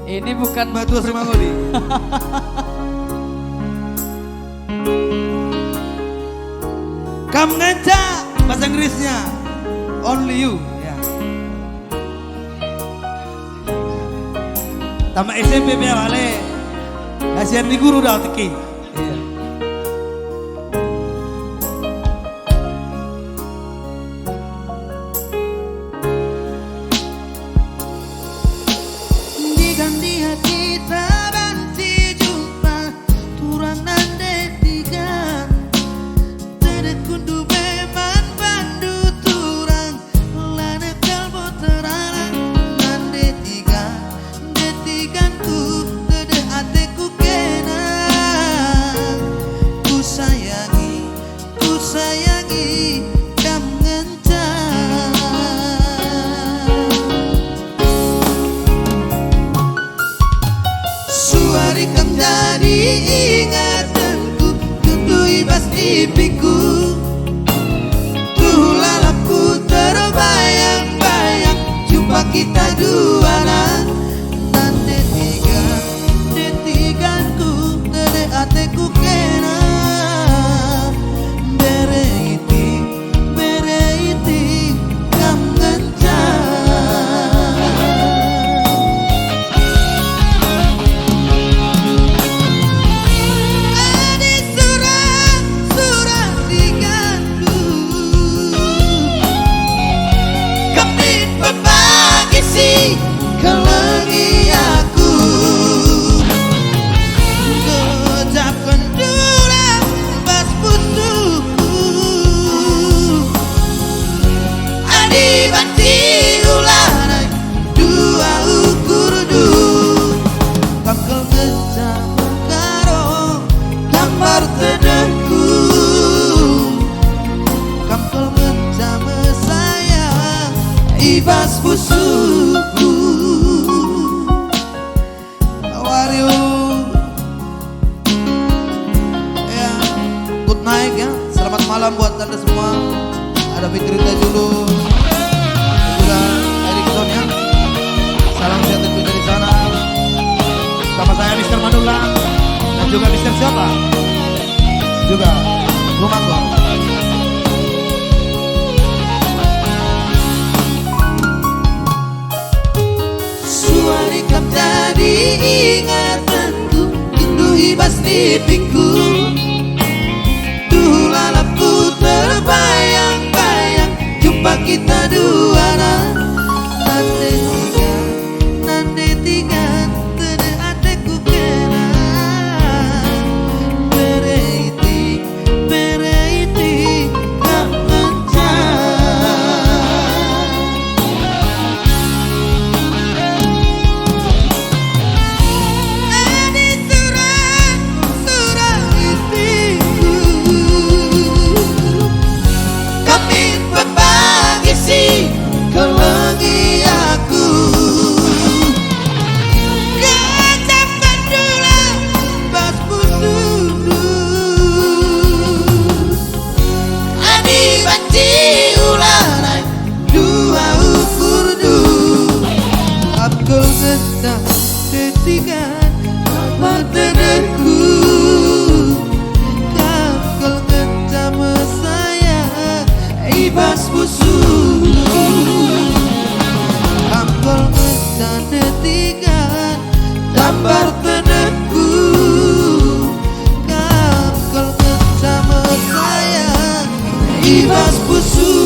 Ini bukan batu semangoli. Kamu ngeca bahasa Inggrisnya only you ya. Tama SMP ya wale. Kasihan di guru dah teki. Iya. Diganti hati terbanci jumpa turang nande tiga terkundu beman bandu turang lana kalbo terarang nande tiga detiganku tede ateku kena ku sayangi kam ngencang suari kam jadi ingatanku tundui bas pipiku tuh lalapku terbayang-bayang jumpa kita dua dan detiganku tere ateku kena bereiti kam ngencang adi surah digantu kami berbagi sih kelengi aku gejapkan dulang bas pusuku adi banti ulanai dua ukur du kakal ngecam karo gambar tedenku kakal ngecam sayang ibas pusuku. How are you? Ya, good night ya. Selamat malam buat anda semua. Ada Fitri Tajulu, juga Erikson ya. Salam sehat tentunya di sana. Sama saya Mr. Manula dan juga Mr. siapa? Juga Rumanto. Suari kam jadi ingatanku indui bas pipiku tuh lalapku terbayang-bayang jumpa kita dua nande tiga tere ateku kena bereiti kam ngencang adi surah istiku kami berbagi sih kelengi aku gejapkan dulang bas pusuku adi banci ulanai dua ukur du abgol gentang detigan apa tedenku abgol gentang sayang ibas pusuku abgol gentang detigan gambar tedenku abgol gentang sayang ibas pusuku.